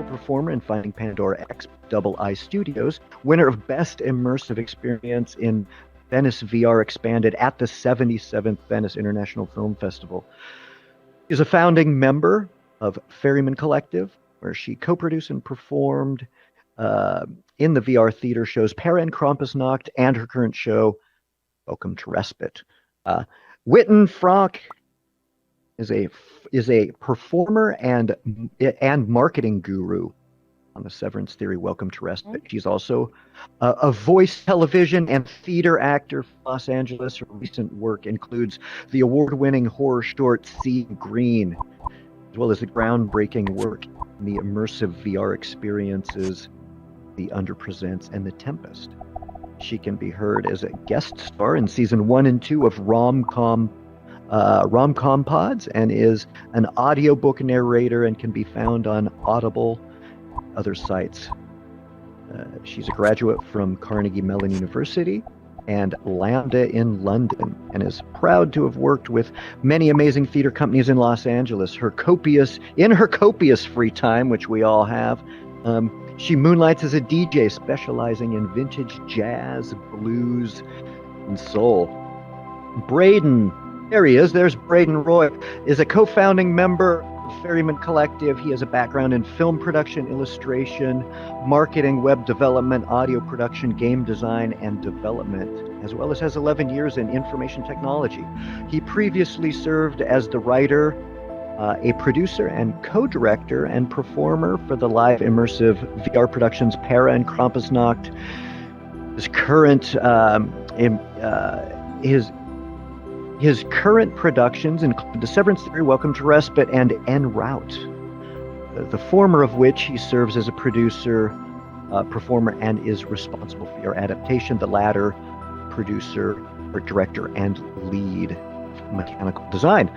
Performer in Finding Pandora X Double I Studios, winner of Best Immersive Experience in Venice VR Expanded at the 77th Venice International Film Festival. She's a founding member of Ferryman Collective, where she co-produced and performed in the VR theater shows Para and Krampusnacht and her current show, Welcome to Respite. Witten Franck is a performer and marketing guru on the Severance Theory, Welcome to Respite. She's also a voice, television, and theater actor for Los Angeles. Her recent work includes the award-winning horror short Sea Green, as well as the groundbreaking work in the immersive VR experiences The Underpresents and The Tempest. She can be heard as a guest star in season 1 and 2 of Rom-Com Pods, and is an audiobook narrator and can be found on Audible, other sites. She's a graduate from Carnegie Mellon University and Lambda in London, and is proud to have worked with many amazing theater companies in Los Angeles. In her copious free time, which we all have, she moonlights as a DJ specializing in vintage jazz, blues, and soul. Braden, there he is, there's Braden Roy, is a co-founding member of Ferryman Collective. He has a background in film production, illustration, marketing, web development, audio production, game design, and development, as well as has 11 years in information technology. He previously served as the writer, a producer and co-director and performer for the live immersive VR productions Para and Krampusnacht. His current productions include The Severance Theory, Welcome to Respite, and En Route, the former of which he serves as a producer, performer, and is responsible for your adaptation. The latter, producer, or director, and lead mechanical design.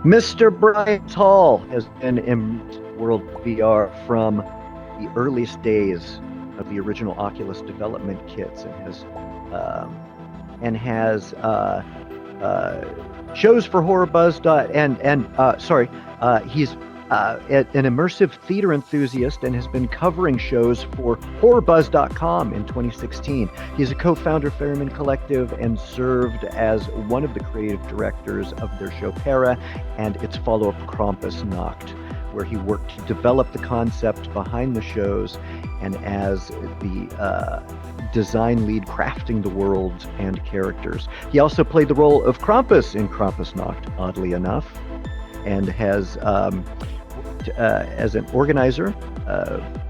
Mr. Brian Tall has been in World VR from the earliest days of the original Oculus development kits, and has shows for HorrorBuzz. He's an immersive theater enthusiast and has been covering shows for HorrorBuzz.com in 2016. He's a co-founder of Ferryman Collective and served as one of the creative directors of their show Para and its follow-up Krampusnacht, where he worked to develop the concept behind the shows and as the design lead, crafting the worlds and characters. He also played the role of Krampus in Krampusnacht, oddly enough, and has as an organizer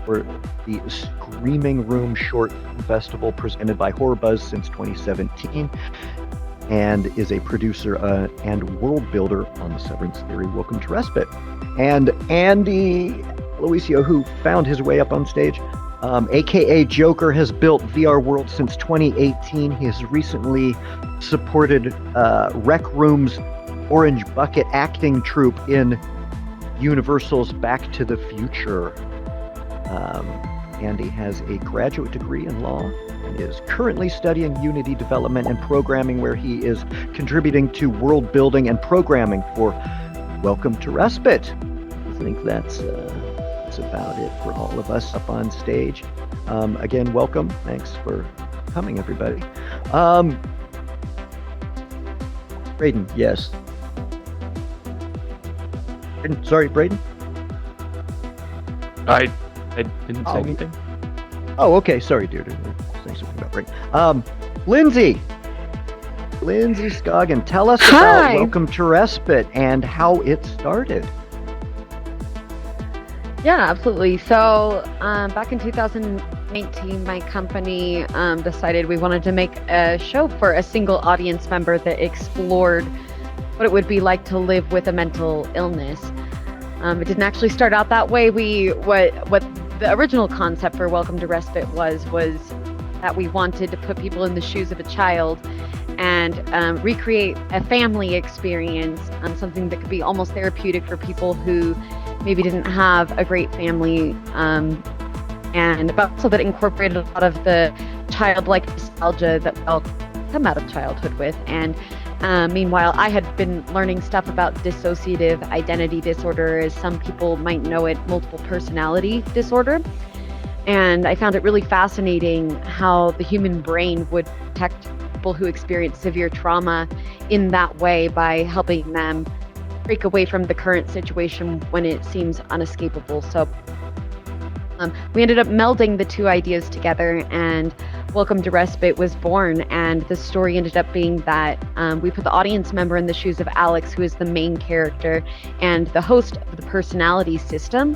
for the Screaming Room Short Film Festival presented by HorrorBuzz since 2017, and is a producer and world builder on The Severance Theory, Welcome to Respite. And Andy Luisio, who found his way up on stage, aka Joker, has built VR World since 2018. He has recently supported Rec Room's Orange Bucket acting troupe in Universal's Back to the Future. Andy has a graduate degree in law and is currently studying Unity development and programming, where he is contributing to world building and programming for Welcome to Respite. I think that's about it for all of us up on stage. Again, welcome. Thanks for coming, everybody. Braden, yes. Sorry, Braden? I didn't say anything. Oh, okay. Sorry, dear. Saying something about Braden. Lindsay Scoggin, tell us about Welcome to Respite and how it started. Yeah, absolutely. So back in 2018, my company decided we wanted to make a show for a single audience member that explored what it would be like to live with a mental illness. It didn't actually start out that way. What the original concept for Welcome to Respite was that we wanted to put people in the shoes of a child and recreate a family experience, something that could be almost therapeutic for people who maybe didn't have a great family, but also that incorporated a lot of the childlike nostalgia that we all come out of childhood with, and Meanwhile, I had been learning stuff about dissociative identity disorder, as some people might know it, multiple personality disorder. And I found it really fascinating how the human brain would protect people who experience severe trauma in that way by helping them break away from the current situation when it seems unescapable. So we ended up melding the two ideas together, and Welcome to Respite was born. And the story ended up being that we put the audience member in the shoes of Alex, who is the main character and the host of the personality system.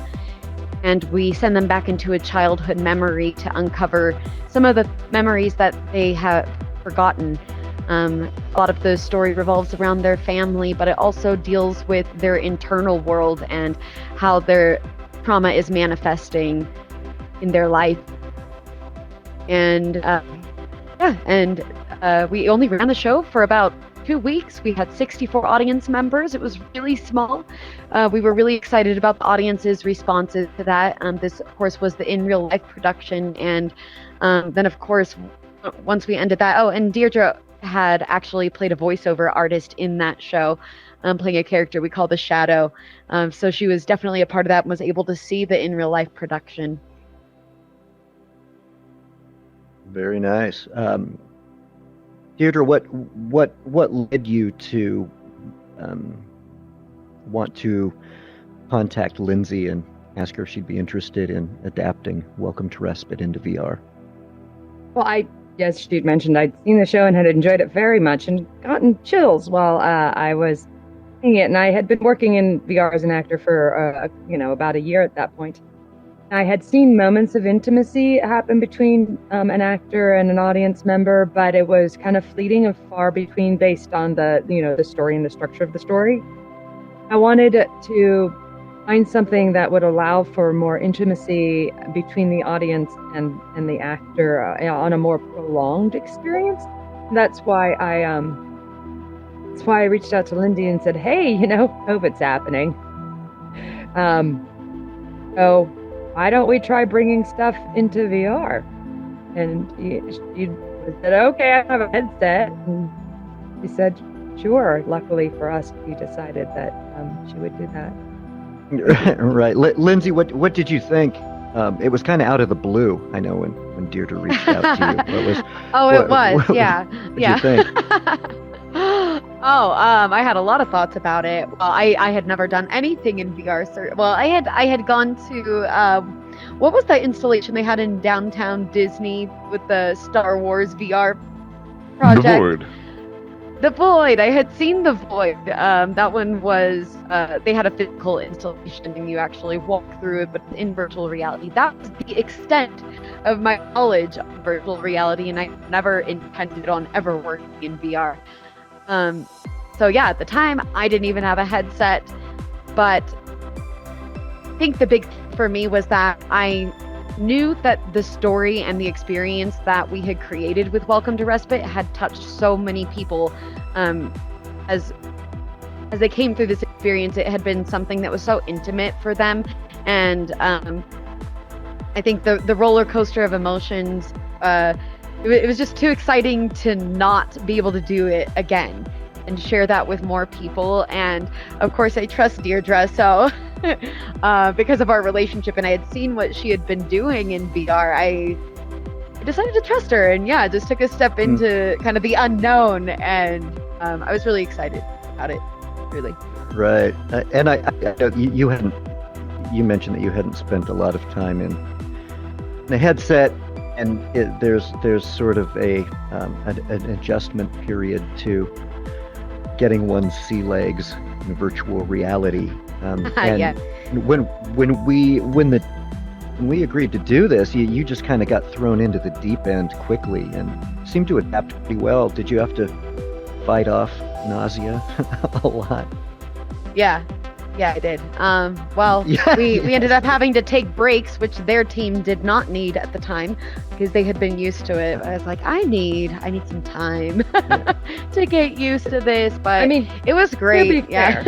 And we send them back into a childhood memory to uncover some of the memories that they have forgotten. A lot of the story revolves around their family, but it also deals with their internal world and how their trauma is manifesting in their life. And we only ran the show for about 2 weeks. We had 64 audience members. It was really small. We were really excited about the audience's responses to that. This, of course, was the in real life production. And then, of course, once we ended that, and Deirdre had actually played a voiceover artist in that show, playing a character we call the Shadow. So she was definitely a part of that and was able to see the in real life production. Very nice. Deirdre, what led you to want to contact Lindsay and ask her if she'd be interested in adapting Welcome to Respite into VR? Well, as she'd mentioned, I'd seen the show and had enjoyed it very much and gotten chills while I was seeing it. And I had been working in VR as an actor for about a year at that point. I had seen moments of intimacy happen between an actor and an audience member, but it was kind of fleeting and far between based on the story and the structure of the story. I wanted to find something that would allow for more intimacy between the audience and the actor on a more prolonged experience. That's why I reached out to Lindsay and said, "Hey, COVID's happening. So why don't we try bringing stuff into VR?" And she said, "Okay, I have a headset." And she said, "Sure." Luckily for us, we decided that she would do that. Right. Lindsay, what did you think? It was kind of out of the blue, I know, when Deirdre reached out to you. Yeah. What did you think? I had a lot of thoughts about it. Well, I had never done anything in VR. Well, I had gone to what was that installation they had in downtown Disney with the Star Wars VR project? The Void. The Void. I had seen The Void. That one was they had a physical installation and you actually walk through it, but in virtual reality. That was the extent of my knowledge of virtual reality, and I never intended on ever working in VR. So yeah, at the time I didn't even have a headset, but I think the big thing for me was that I knew that the story and the experience that we had created with Welcome to Respite had touched so many people. As they came through this experience, it had been something that was so intimate for them, and I think the roller coaster of emotions, it was just too exciting to not be able to do it again and share that with more people. And of course I trust Deirdre, so because of our relationship, and I had seen what she had been doing in VR, I decided to trust her, and just took a step into kind of the unknown, and I was really excited about it, really. Right. And you mentioned that you hadn't spent a lot of time in the headset, and there's sort of an adjustment period to getting one's sea legs in virtual reality. And when we agreed to do this, you just kind of got thrown into the deep end quickly and seemed to adapt pretty well. Did you have to fight off nausea a lot? Yeah, I did. We ended up having to take breaks, which their team did not need at the time because they had been used to it. I was like, I need some time to get used to this, but I mean, it was great. Yeah.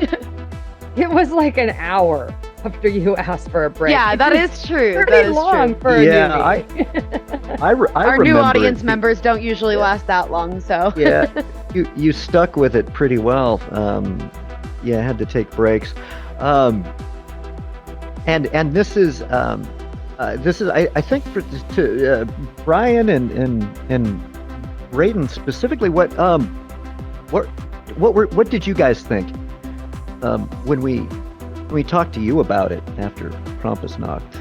It was like an hour after you asked for a break. Yeah, that is true. Pretty long for a newbie. I Our new remember audience members don't usually last that long, so. Yeah, you stuck with it pretty well. Yeah, I had to take breaks. And this is I think to Brian and Raiden specifically. What did you guys think when we talked to you about it after Krampus knocked?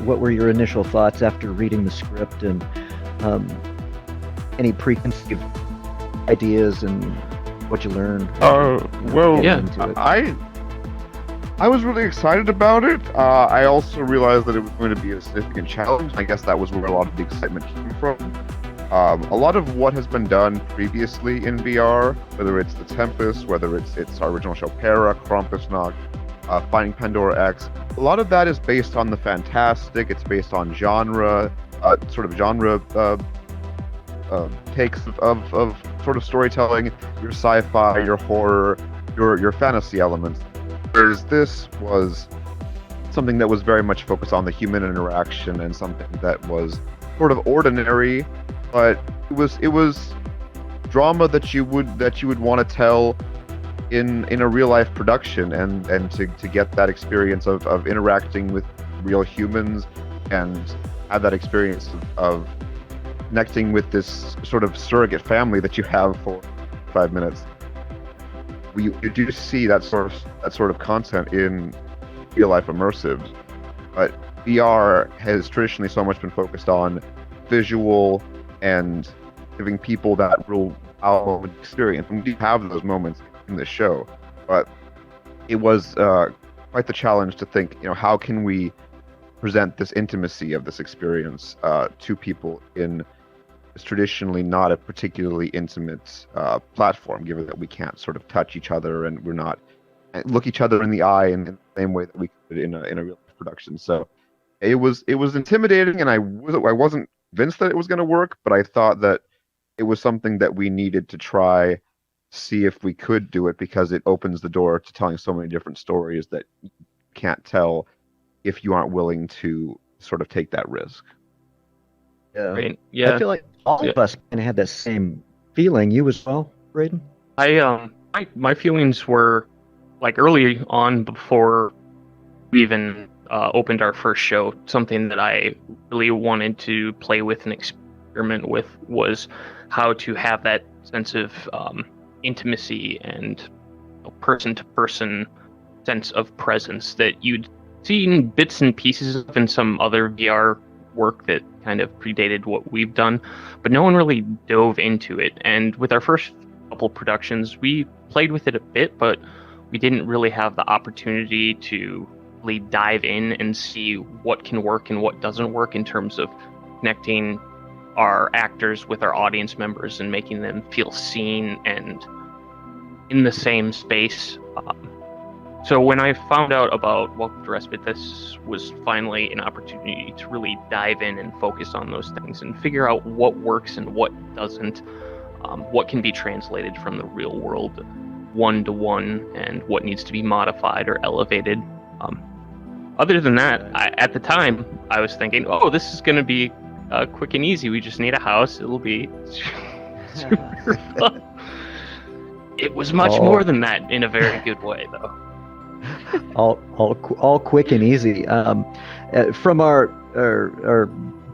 What were your initial thoughts after reading the script, and any preconceived ideas and what you learned? Well, yeah, I was really excited about it. I also realized that it was going to be a significant challenge. I guess that was where a lot of the excitement came from. A lot of what has been done previously in VR, whether it's The Tempest, whether it's our original show Para, Krampusnacht, Finding Pandora X, a lot of that is based on the fantastic. It's based on genre, takes of sort of storytelling, your sci-fi, your horror, your fantasy elements. Whereas this was something that was very much focused on the human interaction and something that was sort of ordinary, but it was drama that you would want to tell in a real life production, and to get that experience of interacting with real humans and have that experience of connecting with this sort of surrogate family that you have for 5 minutes. You do see that sort of content in real life immersive, but VR has traditionally so much been focused on visual and giving people that real moment experience. And we do have those moments in the show, but it was quite the challenge to think, how can we present this intimacy of this experience to people in is traditionally not a particularly intimate platform, given that we can't sort of touch each other and we're not look each other in the eye in the same way that we could in a real production. So it was intimidating, and I wasn't convinced that it was going to work, but I thought that it was something that we needed to try, see if we could do it, because it opens the door to telling so many different stories that you can't tell if you aren't willing to sort of take that risk. Yeah. Right. Yeah. I feel like all of us kind of had that same feeling. You as well, Braden? My feelings were like early on, before we even opened our first show, something that I really wanted to play with and experiment with was how to have that sense of intimacy and person-to-person sense of presence that you'd seen bits and pieces of in some other VR work that kind of predated what we've done, but no one really dove into it. And with our first couple productions, we played with it a bit, but we didn't really have the opportunity to really dive in and see what can work and what doesn't work in terms of connecting our actors with our audience members and making them feel seen and in the same space. So when I found out about Welcome to Respite, this was finally an opportunity to really dive in and focus on those things and figure out what works and what doesn't, what can be translated from the real world one-to-one, and what needs to be modified or elevated. Other than that, at the time, I was thinking, this is going to be quick and easy. We just need a house. It'll be super fun. It was much more than that in a very good way, though. all quick and easy. From our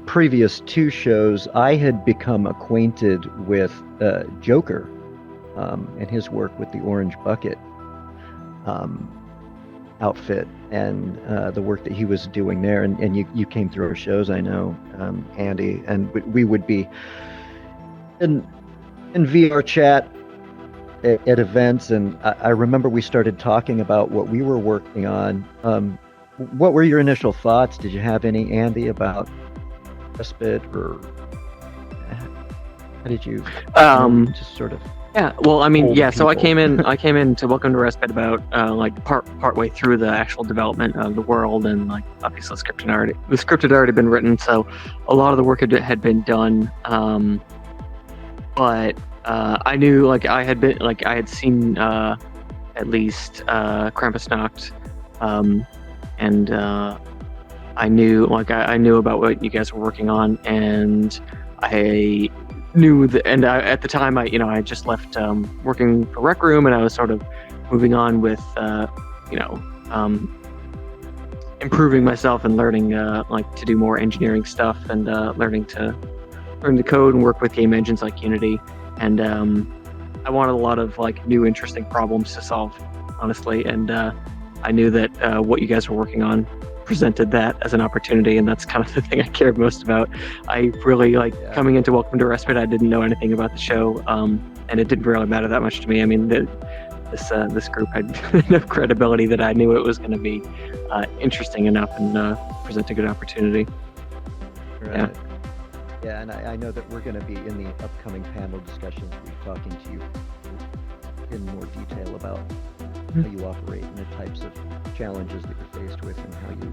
previous two shows, I had become acquainted with Joker and his work with the Orange Bucket outfit, and the work that he was doing there. And you came through our shows, I know, Andy, and we would be in VR chat at events, and I remember we started talking about what we were working on. What were your initial thoughts? Did you have any, Andy, about Respite, or how did you just sort of? Yeah, well, I mean, so I came in to Welcome to Respite about part way through the actual development of the world, and like obviously the script had already been written, so a lot of the work had been done. But I knew, I had seen at least Krampusnacht, and I knew about what you guys were working on, and I knew that, and at the time I just left working for Rec Room, and I was sort of moving on with improving myself and learning like to do more engineering stuff, and learning to code and work with game engines like Unity. And I wanted a lot of like new interesting problems to solve, honestly, and I knew that what you guys were working on presented that as an opportunity, and that's kind of the thing I cared most about. I really coming into Welcome to Respite, I didn't know anything about the show, and it didn't really matter that much to me. I mean, this group had enough credibility that I knew it was going to be interesting enough and present a good opportunity. Right. Yeah, and I know that we're going to be in the upcoming panel discussions, be talking to you in more detail about how you operate and the types of challenges that you're faced with and how you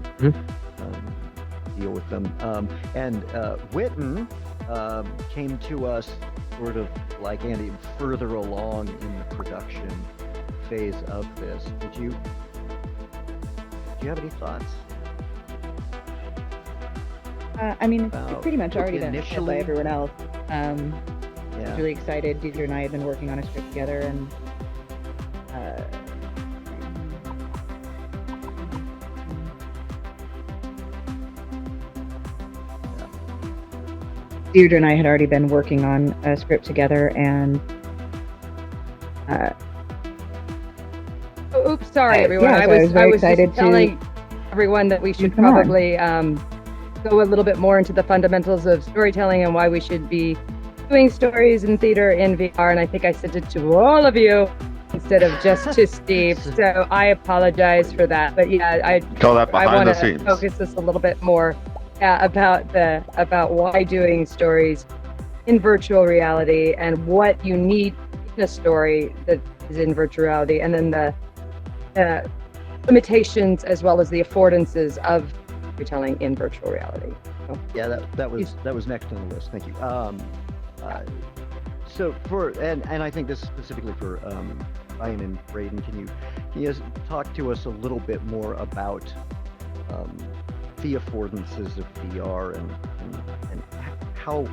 deal with them. And Witten came to us sort of like Andy further along in the production phase of this. Do you have any thoughts? I mean, it's pretty much already been said by everyone else. I was really excited. Deidre and I had been working on a script together, and Deirdre and I had already been working on a script together, and oops, sorry everyone. I was excited just telling everyone that we should probably go a little bit more into the fundamentals of storytelling and why we should be doing stories in theater in VR, and I think I sent it to all of you instead of just to Steve, so I apologize for that. But yeah, I want to focus this a little bit more about why doing stories in virtual reality and what you need in a story that is in virtual reality, and then the limitations as well as the affordances of storytelling in virtual reality. So, yeah, that was next on the list. Thank you. So and I think this specifically for Ryan and Braden, can you talk to us a little bit more about the affordances of VR and how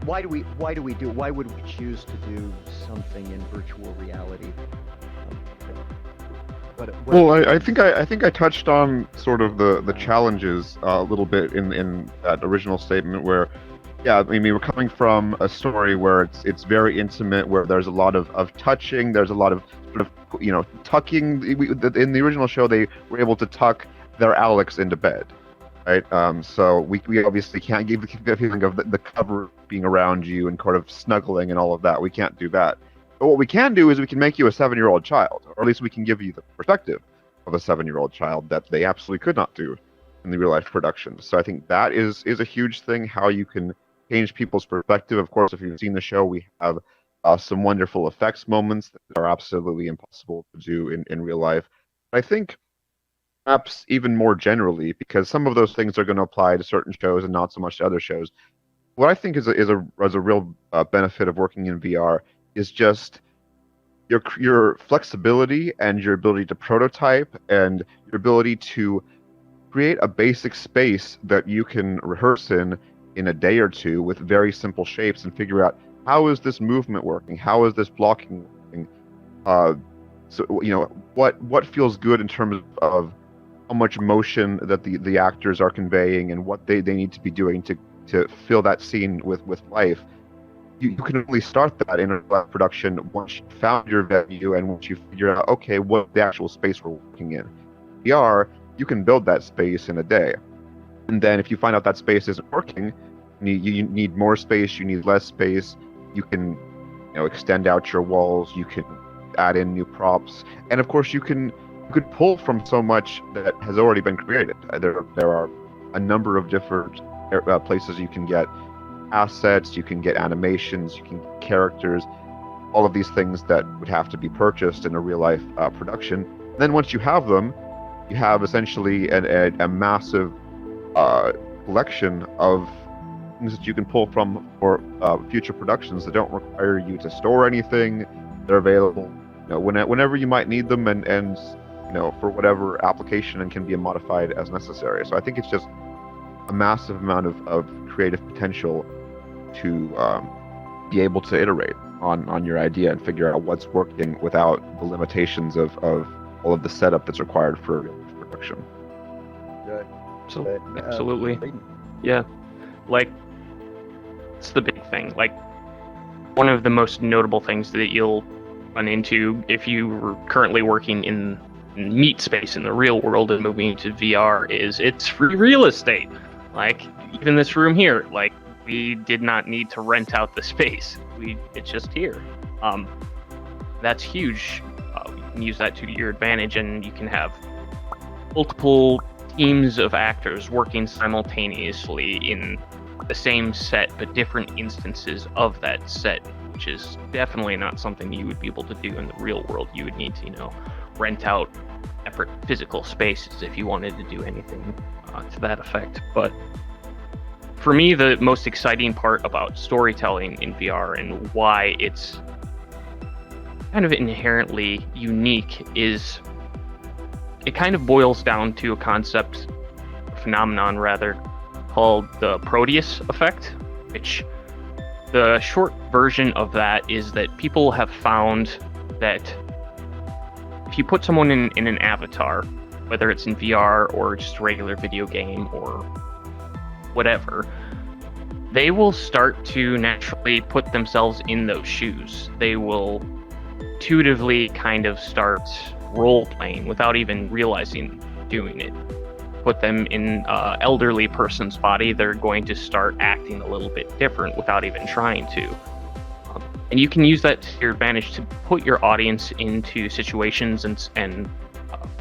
why would we choose to do something in virtual reality? Well, I think I touched on sort of the challenges a little bit in that original statement where, yeah, I mean, we're coming from a story where it's very intimate, where there's a lot of touching, there's a lot of sort of, tucking. In the original show, they were able to tuck their Alex into bed, right? So we obviously can't give the feeling of the cover being around you and kind of snuggling and all of that. We can't do that. But what we can do is we can make you a 7-year-old child, or at least we can give you the perspective of a 7-year-old child that they absolutely could not do in the real life production. So I think that is a huge thing, how you can change people's perspective. Of course, if you've seen the show, we have some wonderful effects moments that are absolutely impossible to do in real life. But I think perhaps even more generally, because some of those things are going to apply to certain shows and not so much to other shows, what I think is a real benefit of working in VR is just your flexibility and your ability to prototype and your ability to create a basic space that you can rehearse in a day or two with very simple shapes and figure out, how is this movement working? How is this blocking working? So what feels good in terms of how much motion that the actors are conveying and what they need to be doing to fill that scene with life. You can only start that in a live production once you found your venue and once you figure out, okay, what the actual space we're working in. VR, you can build that space in a day. And then if you find out that space isn't working, you need more space, you need less space, you can extend out your walls, you can add in new props, and of course you could pull from so much that has already been created. There are a number of different places you can get assets, you can get animations, you can get characters, all of these things that would have to be purchased in a real life production. Then once you have them, you have essentially a massive collection of things that you can pull from for future productions that don't require you to store anything. They're available whenever you might need them, and for whatever application, and can be modified as necessary. So I think it's just a massive amount of creative potential to be able to iterate on your idea and figure out what's working without the limitations of all of the setup that's required for production. So, absolutely. Yeah. Like, it's the big thing. Like, one of the most notable things that you'll run into if you were currently working in meat space in the real world and moving into VR is it's free real estate. Like, even this room here, like, we did not need to rent out the space. It's just here. That's huge. You can use that to your advantage, and you can have multiple teams of actors working simultaneously in the same set, but different instances of that set, which is definitely not something you would be able to do in the real world. You would need to, rent out separate physical spaces if you wanted to do anything to that effect. But for me, the most exciting part about storytelling in VR and why it's kind of inherently unique is it kind of boils down to a concept, phenomenon rather, called the Proteus Effect, which the short version of that is that people have found that if you put someone in an avatar, whether it's in VR or just a regular video game or whatever, they will start to naturally put themselves in those shoes. They will intuitively kind of start role-playing without even realizing doing it. Put them in an elderly person's body, they're going to start acting a little bit different without even trying to. And you can use that to your advantage to put your audience into situations and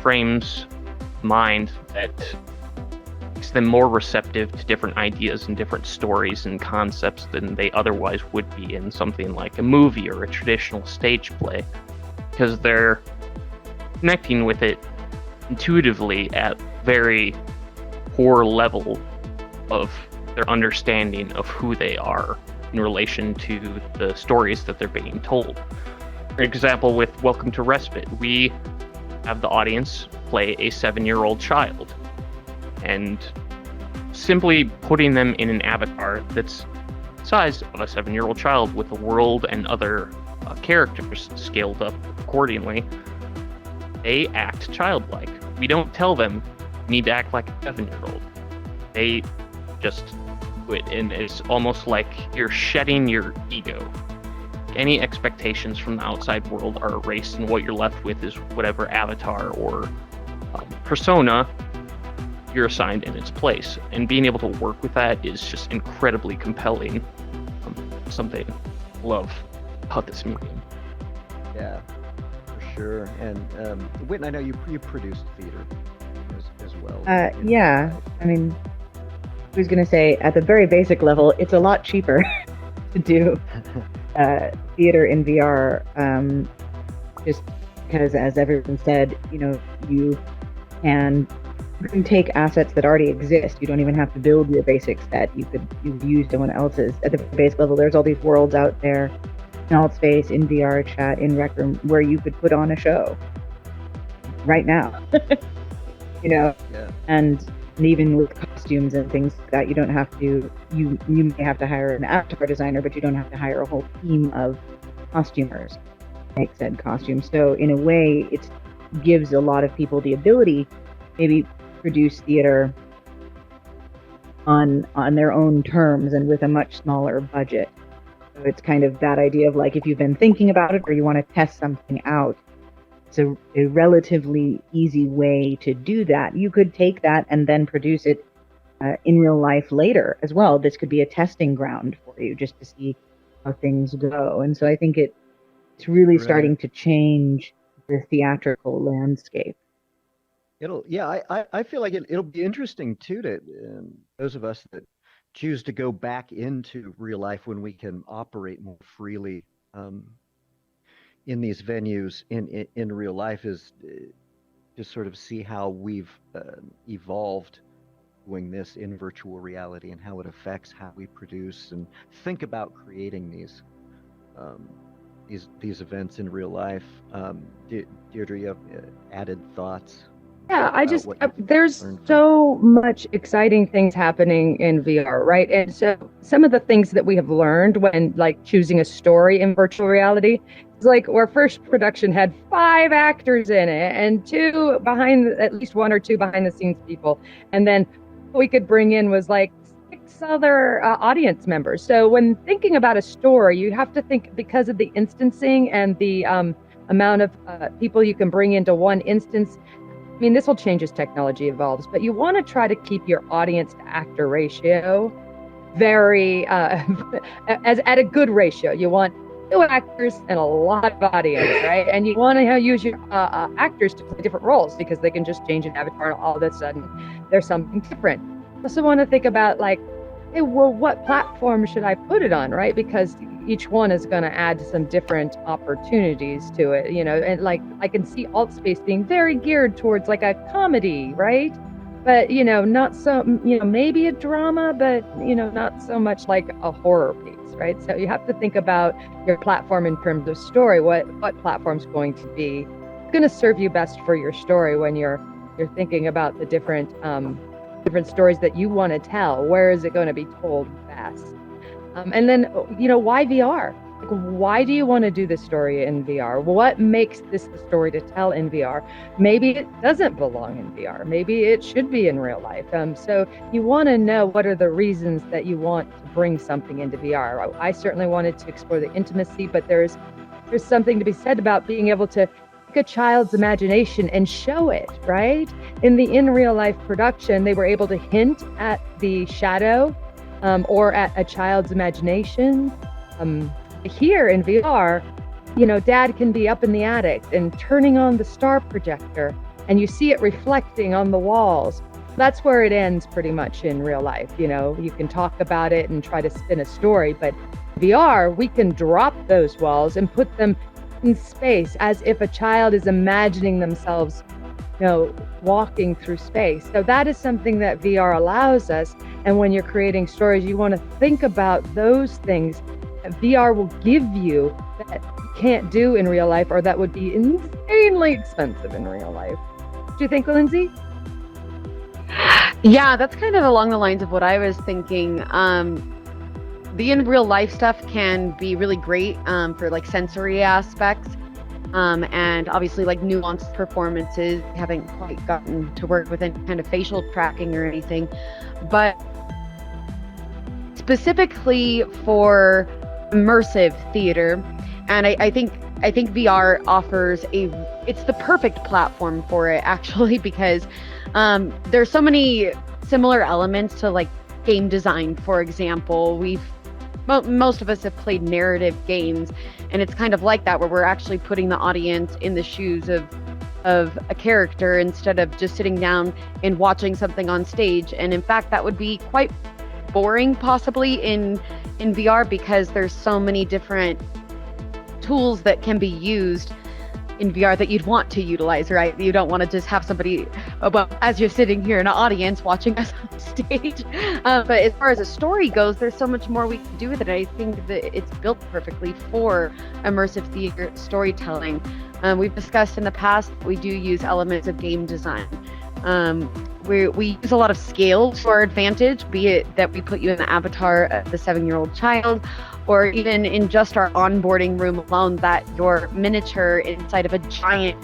frames of mind that makes them more receptive to different ideas and different stories and concepts than they otherwise would be in something like a movie or a traditional stage play, because they're connecting with it intuitively at very core level of their understanding of who they are in relation to the stories that they're being told. For example, with Welcome to Respite, we have the audience play a 7-year-old child, and simply putting them in an avatar that's the size of a 7-year-old child with the world and other characters scaled up accordingly, they act childlike. We don't tell them you need to act like a 7-year-old. They just do it, and it's almost like you're shedding your ego. Any expectations from the outside world are erased, and what you're left with is whatever avatar or persona you're assigned in its place. And being able to work with that is just incredibly compelling. Something I love about this medium. Yeah, for sure. And Whitney, I know you produced theater as well. Yeah, I mean, I was going to say, at the very basic level, it's a lot cheaper to do theater in VR, just because, as everyone said, you can take assets that already exist. You don't even have to build your basic set. You could use someone else's. At the base level, there's all these worlds out there in Alt Space, in VR Chat, in Rec Room, where you could put on a show right now. Yeah. And even with costumes and things like that, you don't have to. You may have to hire an avatar designer, but you don't have to hire a whole team of costumers to make said costumes. So in a way, it gives a lot of people the ability, maybe produce theater on their own terms and with a much smaller budget. So it's kind of that idea of like, if you've been thinking about it or you want to test something out, it's a relatively easy way to do that. You could take that and then produce it in real life later as well. This could be a testing ground for you just to see how things go. And so I think it's really starting to change the theatrical landscape. I feel like it'll be interesting too to those of us that choose to go back into real life when we can operate more freely in these venues in real life, is to sort of see how we've evolved doing this in virtual reality and how it affects how we produce and think about creating these events in real life. Deirdre, you have added thoughts? Yeah, I about just what you've there's learned from- so much exciting things happening in VR, right? And so some of the things that we have learned when like choosing a story in virtual reality is like our first production had 5 actors in it and 2 at least 1 or 2 behind the scenes people, and then what we could bring in was like 6 other audience members. So when thinking about a story, you have to think, because of the instancing and the amount of people you can bring into one instance. I mean, this will change as technology evolves, but you want to try to keep your audience to actor ratio very as at a good ratio. You want 2 actors and a lot of audience, right? And you want to use your actors to play different roles, because they can just change an avatar and all of a sudden there's something different. You also want to think about like, hey, well, what platform should I put it on, right? Because each one is going to add some different opportunities to it, and like I can see alt space being very geared towards like a comedy, right? But not so, maybe a drama, but not so much like a horror piece, right? So you have to think about your platform in terms of story. What platform's going to be going to serve you best for your story when you're thinking about the different stories that you want to tell. Where is it going to be told best? And then, why VR? Like, why do you want to do this story in VR? What makes this the story to tell in VR? Maybe it doesn't belong in VR. Maybe it should be in real life. So you want to know what are the reasons that you want to bring something into VR. I certainly wanted to explore the intimacy, but there's something to be said about being able to take a child's imagination and show it, right? In real life production, they were able to hint at the shadow or at a child's imagination. Here in VR, Dad can be up in the attic and turning on the star projector, and you see it reflecting on the walls. That's where it ends pretty much in real life. You can talk about it and try to spin a story, but VR, we can drop those walls and put them in space as if a child is imagining themselves walking through space. So that is something that VR allows us. And when you're creating stories, you want to think about those things that VR will give you that you can't do in real life, or that would be insanely expensive in real life. Do you think, Lindsay? Yeah, that's kind of along the lines of what I was thinking. The in real life stuff can be really great for like sensory aspects. And obviously like nuanced performances. Haven't quite gotten to work with any kind of facial tracking or anything, but specifically for immersive theater, and I think VR offers it's the perfect platform for it, actually, because there's so many similar elements to like game design. For example, most of us have played narrative games, and it's kind of like that, where we're actually putting the audience in the shoes of a character instead of just sitting down and watching something on stage. And in fact, that would be quite boring possibly in VR, because there's so many different tools that can be used in VR that you'd want to utilize, right? You don't want to just have somebody, well, as you're sitting here in an audience watching us on stage. But as far as a story goes, there's so much more we can do with it. I think that it's built perfectly for immersive theater storytelling. We've discussed in the past, we do use elements of game design. We use a lot of scale to our advantage, be it that we put you in the avatar of the 7-year-old child, or even in just our onboarding room alone, that your miniature inside of a giant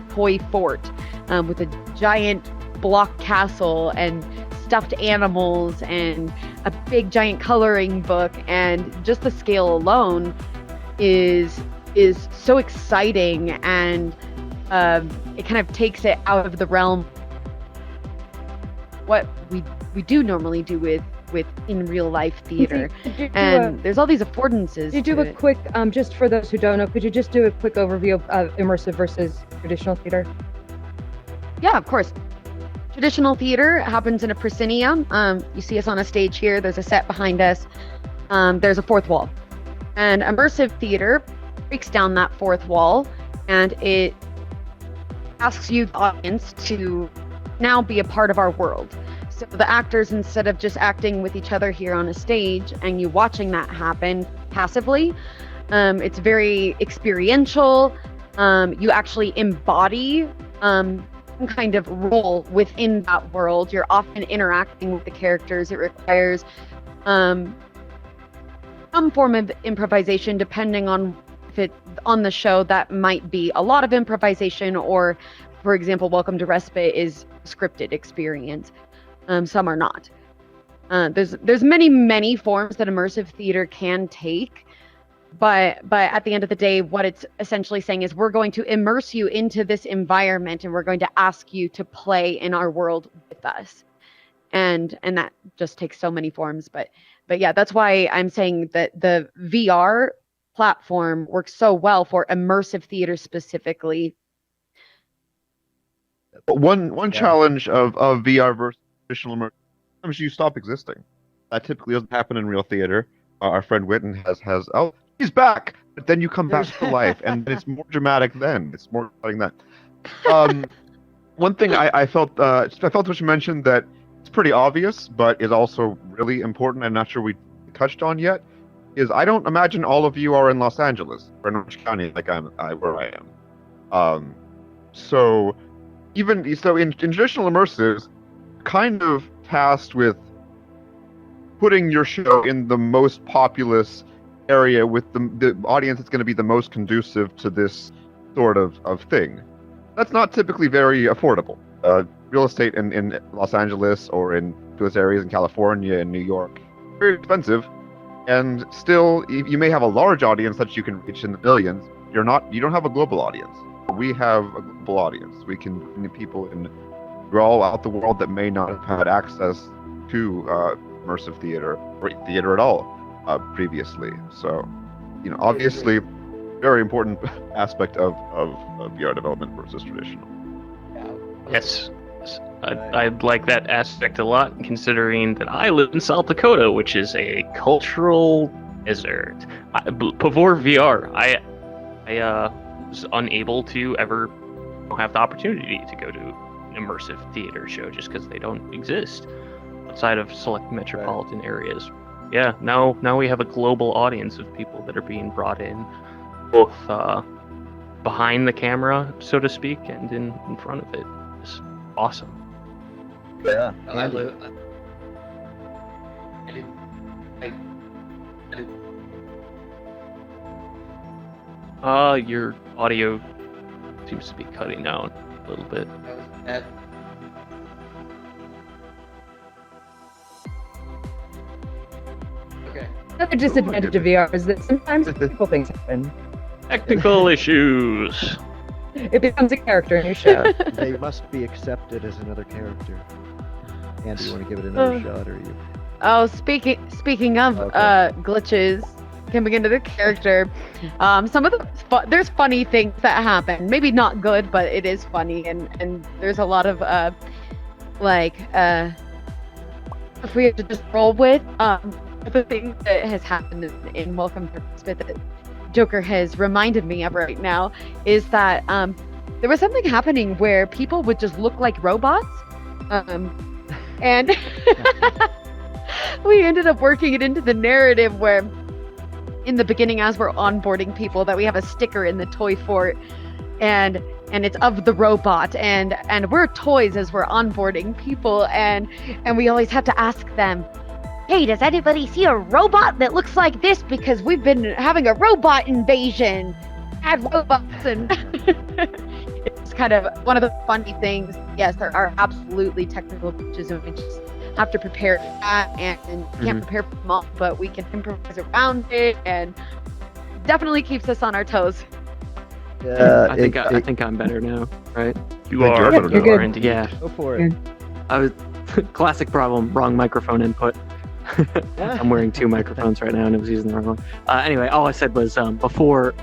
toy fort with a giant block castle and stuffed animals and a big giant coloring book. And just the scale alone is so exciting, and it kind of takes it out of the realm what we do normally do with in real life theater. And there's all these affordances. Could you do a quick, just for those who don't know, could you just do a quick overview of immersive versus traditional theater? Yeah, of course. Traditional theater happens in a proscenium. You see us on a stage here. There's a set behind us. There's a fourth wall. And immersive theater breaks down that fourth wall, and it asks you, the audience, to now be a part of our world. So the actors, instead of just acting with each other here on a stage and you watching that happen passively, it's very experiential. You actually embody some kind of role within that world. You're often interacting with the characters. It requires some form of improvisation, depending on if it's on the show. That might be a lot of improvisation, or, for example, Welcome to Respite is scripted experience. Some are not. There's many forms that immersive theater can take, but at the end of the day, what it's essentially saying is we're going to immerse you into this environment, and we're going to ask you to play in our world with us, and that just takes so many forms. But yeah, that's why I'm saying that the VR platform works so well for immersive theater specifically. One challenge of VR versus traditional immersion, sometimes you stop existing. That typically doesn't happen in real theater. Our friend Witten has oh, he's back, but then you come back to life, and it's more dramatic then. It's more exciting then. One thing I felt what you mentioned that it's pretty obvious, but is also really important. I'm not sure we touched on yet. Is I don't imagine all of you are in Los Angeles or in Orange County like where I am. So in traditional immersives, kind of tasked with putting your show in the most populous area with the audience that's going to be the most conducive to this sort of thing. That's not typically very affordable. Real estate in Los Angeles or in those areas in California and New York, very expensive, and still you may have a large audience that you can reach in the millions. You don't have a global audience. We have a global audience. We can bring people in all out the world that may not have had access to immersive theater or theater at all previously. So, obviously, very important aspect of VR development versus traditional. Yes. I like that aspect a lot, considering that I live in South Dakota, which is a cultural desert. Before VR, I was unable to ever have the opportunity to go to an immersive theater show just because they don't exist outside of select metropolitan areas. Yeah, now we have a global audience of people that are being brought in, both behind the camera, so to speak, and in front of it. It's awesome. Yeah. Your audio seems to be cutting out a little bit. Okay. Another disadvantage of VR is that sometimes technical things happen. Technical issues. It becomes a character in your show. They must be accepted as another character. Andy, you want to give it another shot, or you? Oh, speaking of glitches, coming into the character, some of there's funny things that happen. Maybe not good, but it is funny, and there's a lot of if we have to just roll with the thing that has happened in Welcome to Respite that Joker has reminded me of right now is that there was something happening where people would just look like robots, and we ended up working it into the narrative where in the beginning, as we're onboarding people, that we have a sticker in the toy fort, and it's of the robot, and we're toys as we're onboarding people, and we always have to ask them, hey, does anybody see a robot that looks like this? Because we've been having a robot invasion. Add robots, and it's kind of one of the funny things. Yes, there are absolutely technical glitches, and we just have to prepare for that, and can't prepare for them all, but we can improvise around it, and definitely keeps us on our toes. Yeah, I think I'm better now, right? You are. You're good. Yeah. Go for it. I was classic problem, wrong microphone input. I'm wearing two microphones right now, and it was using the wrong one. Anyway, all I said was before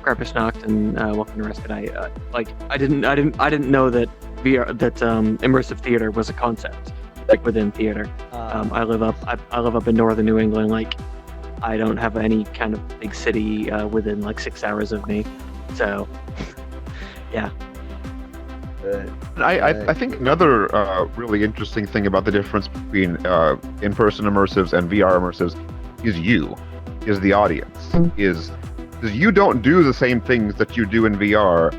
Krampusnacht and Welcome to Respite, I didn't know that immersive theater was a concept within theater. I live up in northern New England. Like, I don't have any kind of big city within 6 hours of me, so yeah. I think another really interesting thing about the difference between in-person immersives and VR immersives is the audience. Is you don't do the same things that you do in VR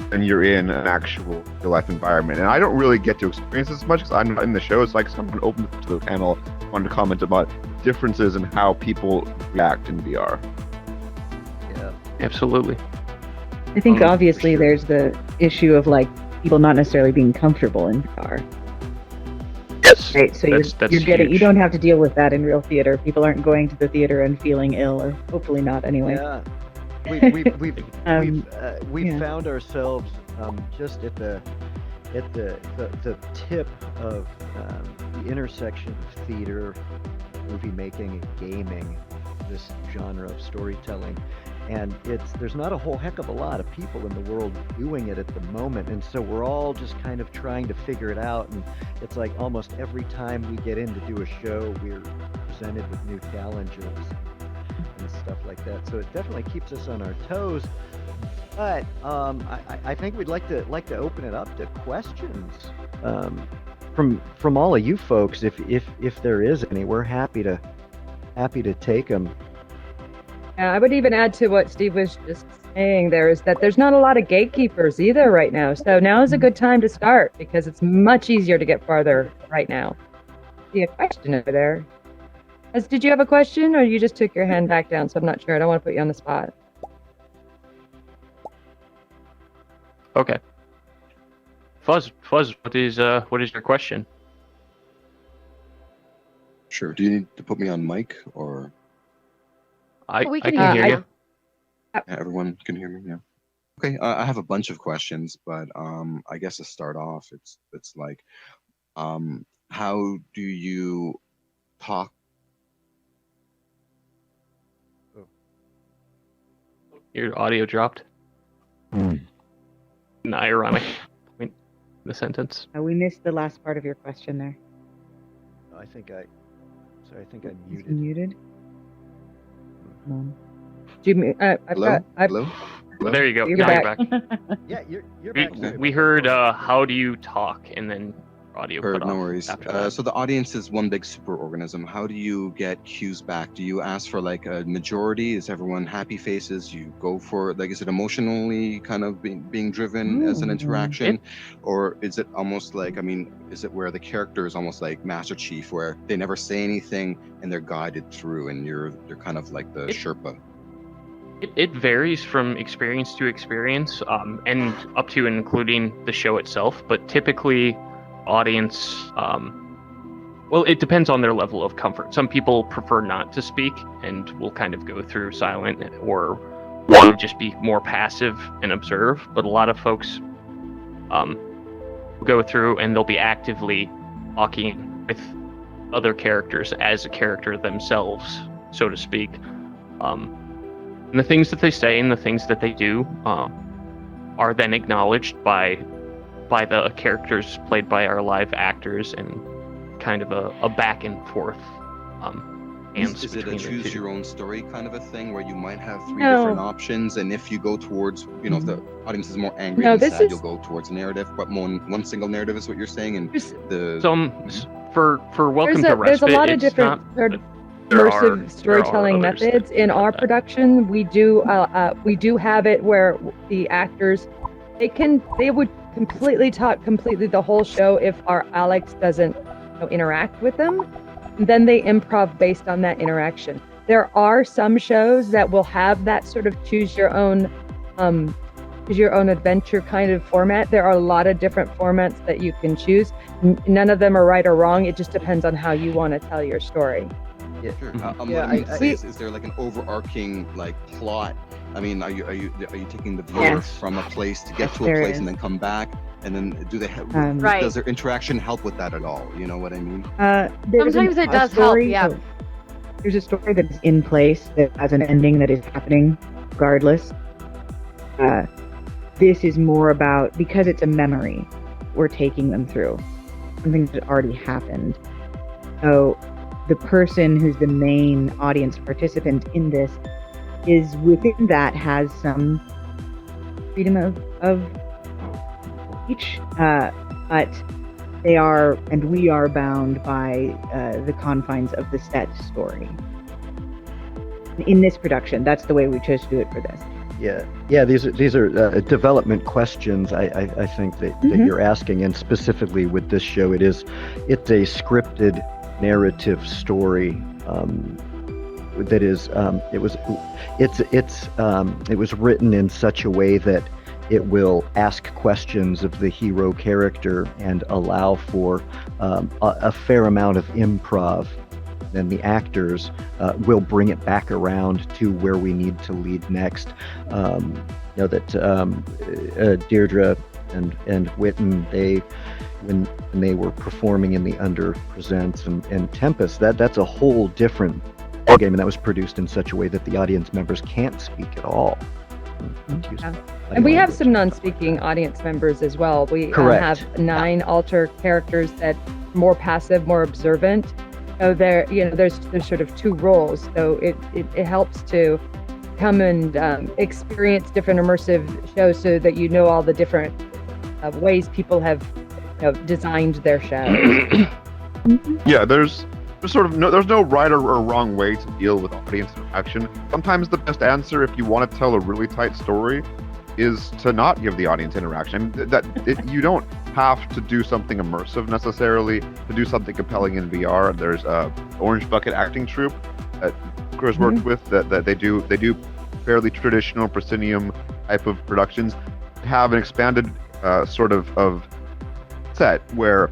than you're in an actual real life environment. And I don't really get to experience this much because I'm not in the show. It's like someone opened to the panel, wanted to comment about differences in how people react in VR. Yeah. Absolutely. I think obviously sure. there's the issue of like people not necessarily being comfortable in VR. Yes. Right, so that's you're getting, you huge. don't have to deal with that in real theater. People aren't going to the theater and feeling ill, or hopefully not anyway. Yeah. We've Yeah. found ourselves just at the tip of the intersection of theater, movie making, and gaming, this genre of storytelling. And there's not a whole heck of a lot of people in the world doing it at the moment, and so we're all just kind of trying to figure it out. And it's like almost every time we get in to do a show, we're presented with new challenges and stuff like that. So it definitely keeps us on our toes. But I think we'd like to open it up to questions from all of you folks, if there is any. We're happy to take them. I would even add to what Steve was just saying there is that there's not a lot of gatekeepers either right now. So now is a good time to start because it's much easier to get farther right now. See a question over there. Did you have a question or you just took your hand back down? So I'm not sure. I don't want to put you on the spot. Okay. Fuzz, what is your question? Sure. Do you need to put me on mic or We I can can hear hear you. everyone can hear me? Yeah. Okay. I have a bunch of questions, but I guess to start off, it's like, how do you talk? Your audio dropped. An ironic point in the sentence. We missed the last part of your question there. I think I Is he muted. muted? Hello? Hello? Oh, there you go. You're Now back. you're back. Yeah, you're back. We heard how do you talk, and then audio Heard, cut no off worries. after that. So the audience is one big superorganism. How do you get cues back? Do you ask for like a majority? Is everyone happy faces? You go for like, is it emotionally kind of being driven as an interaction, or is it almost like, I mean, is it where the character is almost like Master Chief, where they never say anything and they're guided through, and they're kind of like the Sherpa? It varies from experience to experience, and up to and including the show itself. But typically, audience, well, it depends on their level of comfort. Some people prefer not to speak and will kind of go through silent or want to just be more passive and observe. But a lot of folks go through and they'll be actively talking with other characters as a character themselves, so to speak. And the things that they say and the things that they do are then acknowledged by the characters played by our live actors, and kind of a back and forth Is it a between the choose two. your own story kind of a thing where you might have three No. different options, and if you go towards, you know, if the audience is more angry No, than this sad, is- you'll go towards narrative, but one single narrative is what you're saying, and There's- the For Welcome to there's Respite, a lot of it's different not, sort of there are- immersive storytelling there are others methods that in have our that. production. We do have it where the actors they would completely talk the whole show if our Alex doesn't interact with them. Then they improv based on that interaction. There are some shows that will have that sort of choose your own adventure kind of format. There are a lot of different formats that you can choose. None of them are right or wrong. It just depends on how you want to tell your story. Sure. Mhm. What Yeah, I mean to I- say is there like an overarching like plot? I mean, are you taking the viewer Yes. from a place to get Yes, to a there place is. and then come back? And then do they have? Right. Does their interaction help with that at all? You know what I mean? Sometimes it does help, yeah. There's a story that's in place that has an ending that is happening regardless. This is more about, because it's a memory, we're taking them through something that already happened. So the person who's the main audience participant in this is within that, has some freedom of speech, but they are, and we are bound by the confines of the set story. In this production, that's the way we chose to do it for this. Yeah. These are development questions. I think that you're asking, and specifically with this show, it's a scripted narrative story. That is, it was written in such a way that it will ask questions of the hero character and allow for a fair amount of improv. Then the actors will bring it back around to where we need to lead next. Deirdre and Witten, when they were performing in the Under Presents and Tempest, that's a whole different game, and that was produced in such a way that the audience members can't speak at all. And we have some non-speaking audience members as well. We have 9 alter characters that are more passive, more observant. So there's sort of 2 roles. So it helps to come and experience different immersive shows so that you know all the different ways people have designed their shows. Yeah, there's no right or wrong way to deal with audience interaction. Sometimes the best answer, if you want to tell a really tight story, is to not give the audience interaction. You don't have to do something immersive necessarily to do something compelling in VR. There's Orange Bucket acting troupe that Chris worked with that they do fairly traditional proscenium type of productions. Have an expanded sort of set where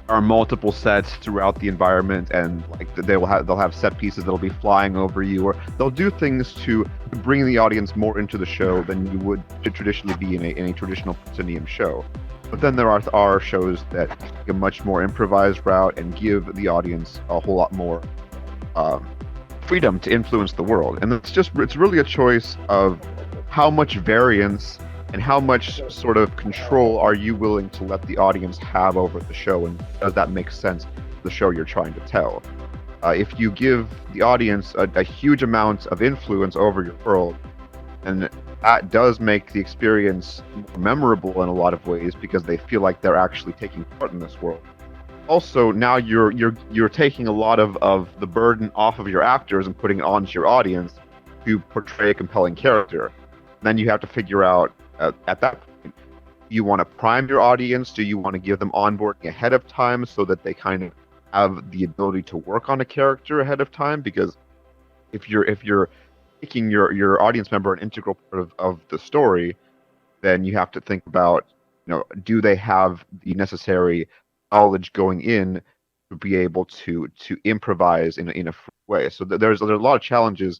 are multiple sets throughout the environment, and like they'll have set pieces that'll be flying over you, or they'll do things to bring the audience more into the show than you would traditionally be in a traditional proscenium show. But then there are shows that take a much more improvised route and give the audience a whole lot more freedom to influence the world. And it's really a choice of how much variance and how much sort of control are you willing to let the audience have over the show, and does that make sense to the show you're trying to tell? If you give the audience a huge amount of influence over your world, and that does make the experience more memorable in a lot of ways because they feel like they're actually taking part in this world. Also, now you're taking a lot of the burden off of your actors and putting it onto your audience to portray a compelling character. Then you have to figure out at that point, do you want to prime your audience? Do you want to give them onboarding ahead of time so that they kind of have the ability to work on a character ahead of time? Because if you're making your audience member an integral part of the story, then you have to think about, do they have the necessary knowledge going in to be able to improvise in a free way? So there's a lot of challenges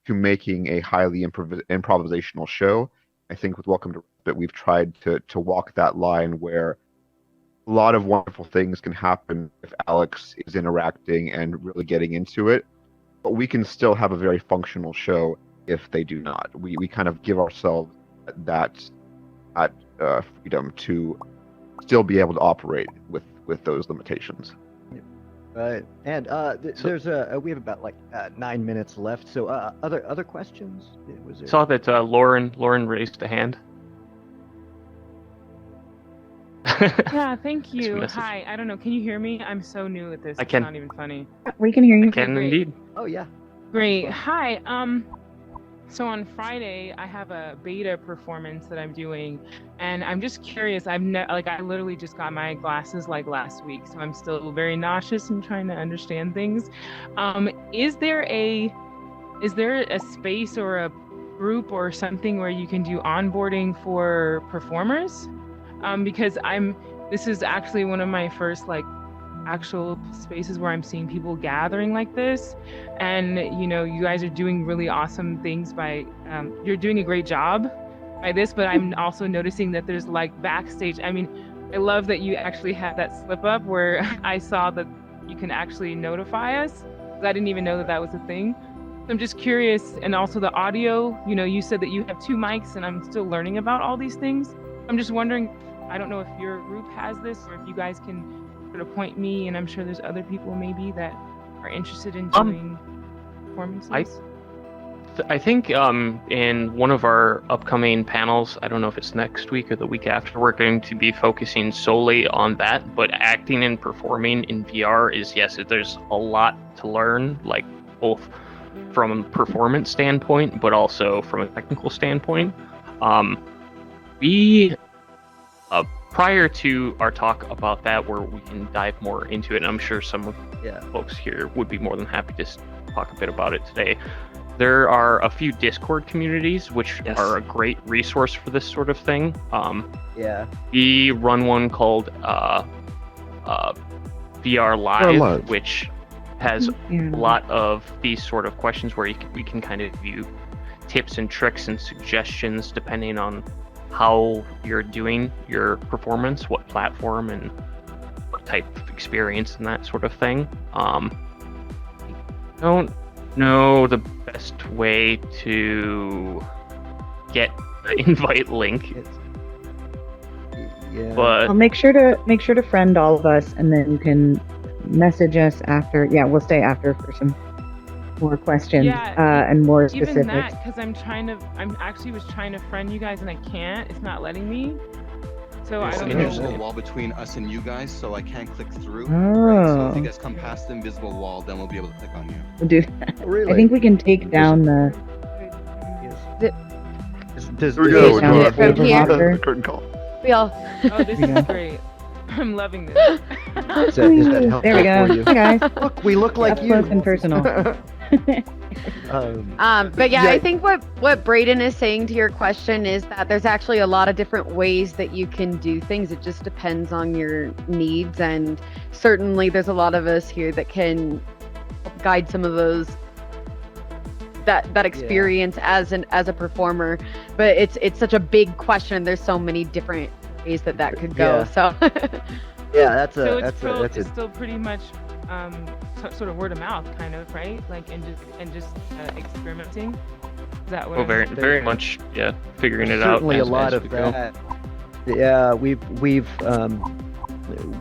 to making a highly improvisational show. I think with Welcome to Respite, we've tried to walk that line where a lot of wonderful things can happen if Alex is interacting and really getting into it, but we can still have a very functional show if they do not. We kind of give ourselves that freedom to still be able to operate with those limitations. Right, and we have about 9 minutes left. So other questions? Saw that Lauren raised a hand. Yeah, thank you. Hi, I don't know. Can you hear me? I'm so new at this. I can. It's not even funny. We can hear you. I can indeed. Oh yeah. Great. Hi. So on Friday, I have a beta performance that I'm doing, and I'm just curious. I literally just got my glasses last week, so I'm still very nauseous and trying to understand things. Is there a space or a group or something where you can do onboarding for performers? Because this is actually one of my first actual spaces where I'm seeing people gathering like this, and you guys are doing really awesome things by you're doing a great job by this, but I'm also noticing that there's backstage. I mean, I love that you actually have that slip up where I saw that you can actually notify us. I didn't even know that was a thing. So I'm just curious. And also the audio, you said that you have 2 mics, and I'm still learning about all these things. I'm just wondering, I don't know if your group has this, or if you guys can sort of point me, and I'm sure there's other people maybe that are interested in doing performances. I think in one of our upcoming panels, I don't know if it's next week or the week after, we're going to be focusing solely on that. But acting and performing in VR is, yes, there's a lot to learn, both from a performance standpoint, but also from a technical standpoint. We prior to our talk about that, where we can dive more into it, and I'm sure some of the folks here would be more than happy to talk a bit about it today. There are a few Discord communities which are a great resource for this sort of thing. We run one called VR Live, which has a lot of these sort of questions where we can kind of view tips and tricks and suggestions depending on how you're doing your performance, what platform and what type of experience and that sort of thing. I don't know the best way to get the invite link. But I'll make sure to friend all of us, and then you can message us after. Yeah, we'll stay after for some more questions and more specifics. Even that, because I'm actually was trying to friend you guys and I can't. It's not letting me. So I don't know. There's a wall between us and you guys, so I can't click through. Right? So if you guys come past the invisible wall, then we'll be able to click on you. We'll do that. Really? I think we can take down the. Here we go. The curtain call. We all. Oh, this is great. I'm loving this. Is that helpful there we go. for you? Hi guys. Look, we look like Up you. close and personal. But I think what Braden is saying to your question is that there's actually a lot of different ways that you can do things. It just depends on your needs, and certainly there's a lot of us here that can help guide some of those that experience as a performer. But it's such a big question. There's so many different ways that could go. So that's it's still pretty much sort of word of mouth, kind of, right? Like, and just experimenting. Is that what? Very much, figuring it out. Certainly a lot of that. Yeah, we've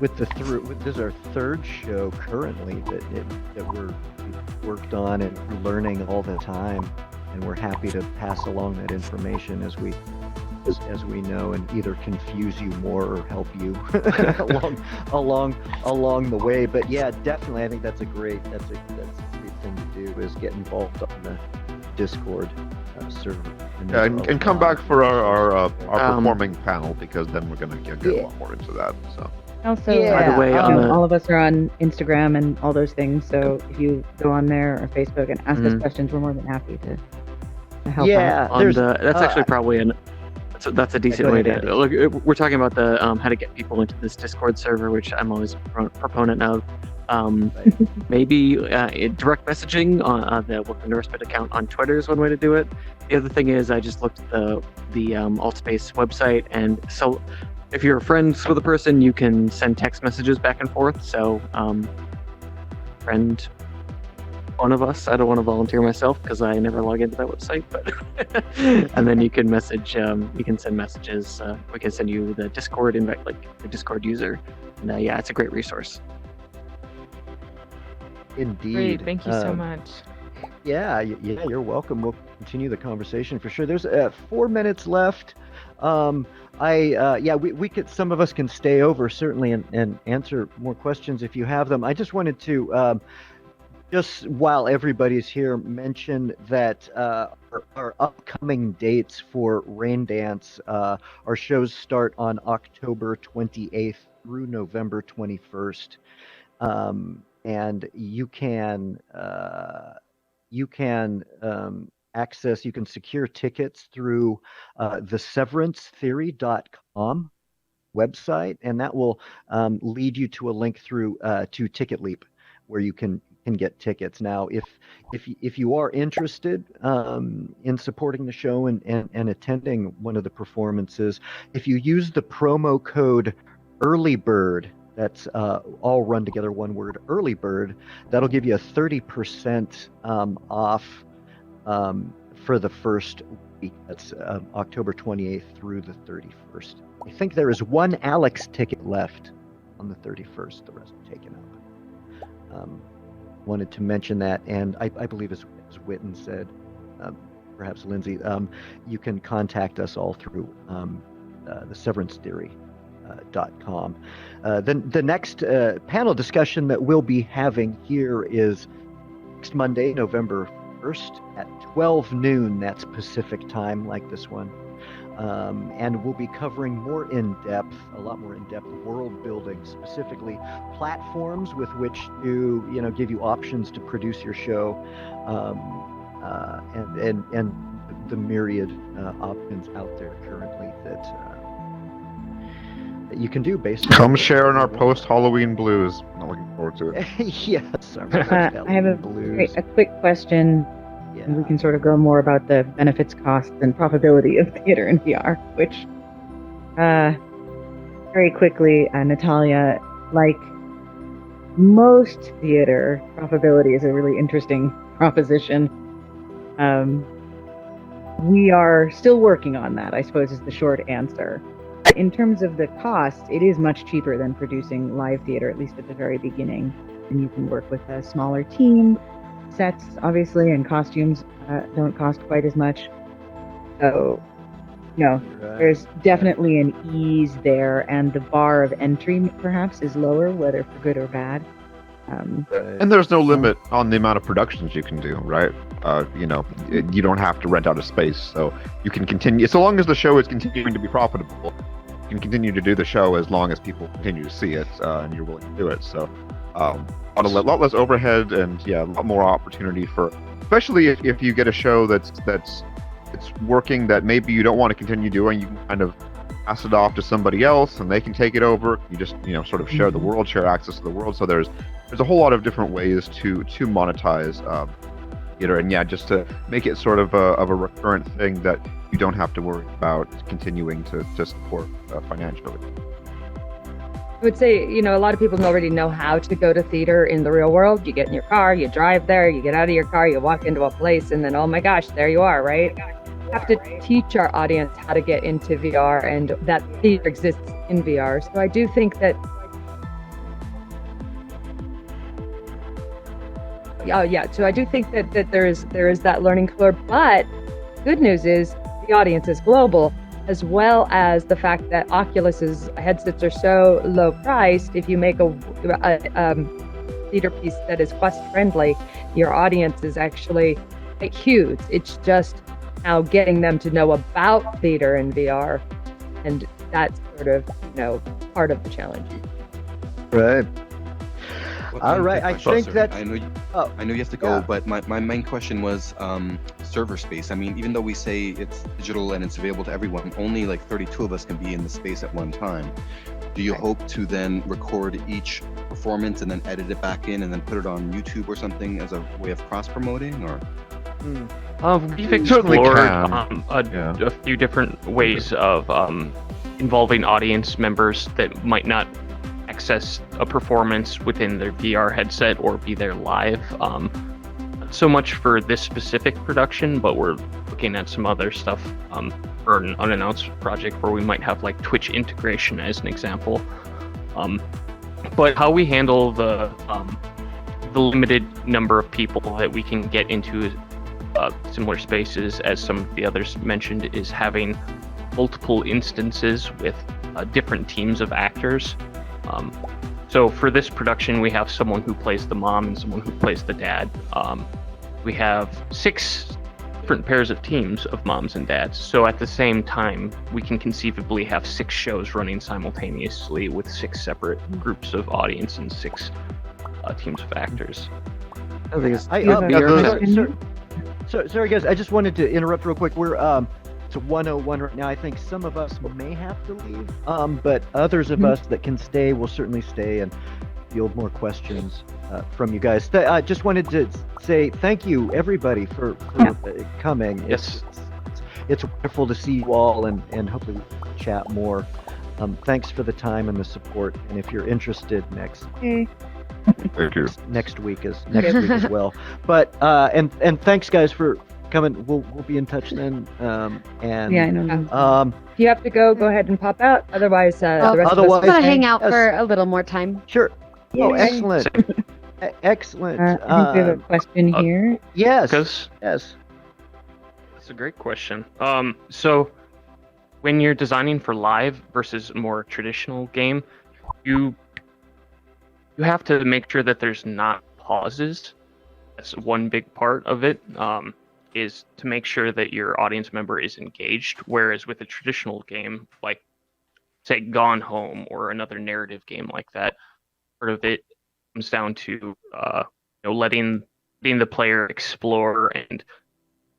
this is our third show currently that we've worked on, and we're learning all the time, and we're happy to pass along that information as we know, and either confuse you more or help you along the way. But yeah, definitely, I think that's a great thing to do, is get involved on the Discord server. And come back for our performing panel, because then we're gonna get a lot more into that. So. Also, by the way, all of us are on Instagram and all those things. So if you go on there or Facebook and ask us questions, we're more than happy to help out. That's actually probably that's a decent way to look. We're talking about the how to get people into this Discord server, which I'm always a proponent of. Maybe direct messaging on the Welcome to Respite account on Twitter is one way to do it. The other thing is, I just looked at the Altspace website, and so if you're friends with a person, you can send text messages back and forth. So friend one of us. I don't want to volunteer myself because I never log into that website, but and then you can message. You can send messages. We can send you the Discord invite, like the Discord user. And it's a great resource. Indeed. Great, thank you so much. Yeah, you're welcome. We'll continue the conversation for sure. There's 4 minutes left. We could. Some of us can stay over certainly and answer more questions if you have them. I just wanted to. Just while everybody's here, mention that our upcoming dates for Raindance, our shows start on October 28th through November 21st, and you can secure tickets through the severancetheory.com website, and that will lead you to a link through to TicketLeap, where you can get tickets. Now, if you are interested in supporting the show and attending one of the performances, if you use the promo code EARLYBIRD, that's all run together, one word, EARLYBIRD, that'll give you a 30% off for the first week. That's October 28th through the 31st. I think there is one Alex ticket left on the 31st. The rest are taken up. Wanted to mention that, and I believe as Witten said, perhaps Lindsay, you can contact us all through the severancetheory.com. The next panel discussion that we'll be having here is next Monday, November 21st at 12 noon. That's Pacific time, like this one. And we'll be covering a lot more in-depth world building, specifically platforms with which to, give you options to produce your show, and the myriad options out there currently that you can do based on. Come share in our post-Halloween blues. Not looking forward to it. Yes. I have a quick question. Yeah. And we can sort of go more about the benefits, costs, and profitability of theater in VR, which, very quickly, Natalia, like most theater, profitability is a really interesting proposition. We are still working on that, I suppose, is the short answer. In terms of the cost, it is much cheaper than producing live theater, at least at the very beginning. And you can work with a smaller team. Sets, obviously, and costumes don't cost quite as much. So, there's definitely an ease there, and the bar of entry perhaps is lower, whether for good or bad. And there's no limit on the amount of productions you can do, right? You don't have to rent out a space, so you can continue. So long as the show is continuing to be profitable, you can continue to do the show as long as people continue to see it, and you're willing to do it. So, a lot less overhead, and a lot more opportunity for, especially if you get a show that's working that maybe you don't want to continue doing, you can kind of pass it off to somebody else, and they can take it over. You just sort of share the world, share access to the world. So there's a whole lot of different ways to monetize theater, and just to make it sort of a recurrent thing that you don't have to worry about continuing to support financially. I would say, a lot of people already know how to go to theater in the real world. You get in your car, you drive there, you get out of your car, you walk into a place, and then, oh my gosh, there you are, right? We have to teach our audience how to get into VR and that theater exists in VR. So I do think that, so I do think that there is that learning curve, but good news is the audience is global, as well as the fact that Oculus's headsets are so low priced. If you make a theater piece that is Quest friendly, your audience is actually huge. It's just now getting them to know about theater in VR, and that's sort of part of the challenge. Right. Well, All right. I think that I know you have to go, but my main question was server space. I mean, even though we say it's digital and it's available to everyone, only like 32 of us can be in the space at one time. Do you hope to then record each performance and then edit it back in and then put it on YouTube or something as a way of cross-promoting, or? We've explored a few different ways of involving audience members that might not access a performance within their VR headset or be there live. Not so much for this specific production, but we're looking at some other stuff for an unannounced project where we might have like Twitch integration as an example. But how we handle the limited number of people that we can get into similar spaces, as some of the others mentioned, is having multiple instances with different teams of actors. So for this production, we have someone who plays the mom and someone who plays the dad. We have 6 different pairs of teams of moms and dads. So at the same time, we can conceivably have 6 shows running simultaneously with 6 separate groups of audience and 6 teams of actors. I think it's sorry guys, I just wanted to interrupt real quick. We're it's 1:01 right now. I think some of us may have to leave, but others of us that can stay will certainly stay and field more questions from you guys. I just wanted to say thank you, everybody, for coming. Yes. It's wonderful to see you all, and hopefully we'll chat more. Thanks for the time and the support. And if you're interested, next week as well. But and thanks guys for coming. We'll be in touch then. And I know. If you have to go ahead and pop out. Otherwise, the rest of us I'm gonna hang out for a little more time. Sure. Yay. Oh, excellent. Excellent. I think we have a question here. Yes. Yes. That's a great question. So when you're designing for live versus a more traditional game, you have to make sure that there's not pauses that's one big part of it. Is to make sure that your audience member is engaged. Whereas with a traditional game, like say Gone Home or another narrative game like that, part of it comes down to letting the player explore and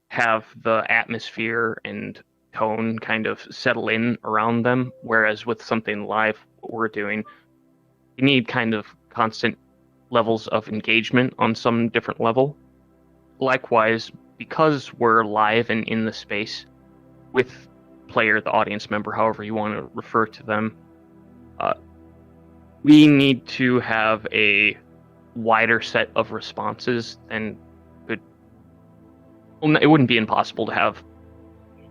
have the atmosphere and tone kind of settle in around them. Whereas with something live, what we're doing, you need kind of constant levels of engagement on some different level. Likewise, because we're live and in the space with player, the audience member, however you want to refer to them, we need to have a wider set of responses than it wouldn't be impossible to have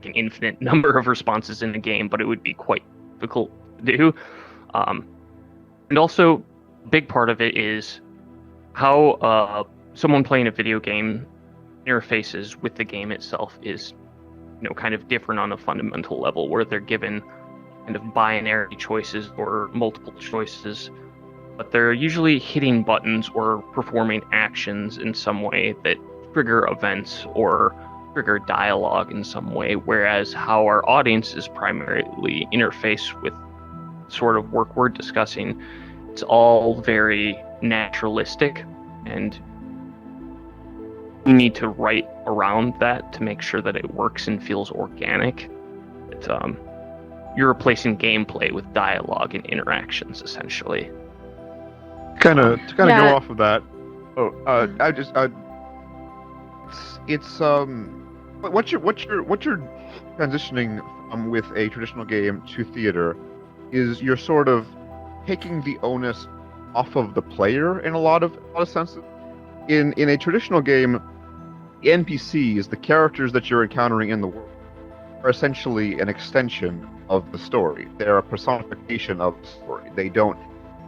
an infinite number of responses in a game, but it would be quite difficult to do. And also, a big part of it is how someone playing a video game interfaces with the game itself is, kind of different on a fundamental level, where they're given kind of binary choices or multiple choices, but they're usually hitting buttons or performing actions in some way that trigger events or trigger dialogue in some way, whereas how our audiences primarily interface with sort of work we're discussing, it's all very naturalistic, and we need to write around that to make sure that it works and feels organic. You're replacing gameplay with dialogue and interactions, essentially. To kind of go off of that. What you're transitioning from with a traditional game to theater is you're sort of taking the onus off of the player in a lot of senses. In a traditional game, the NPCs, the characters that you're encountering in the world, are essentially an extension of the story. They're a personification of the story. They don't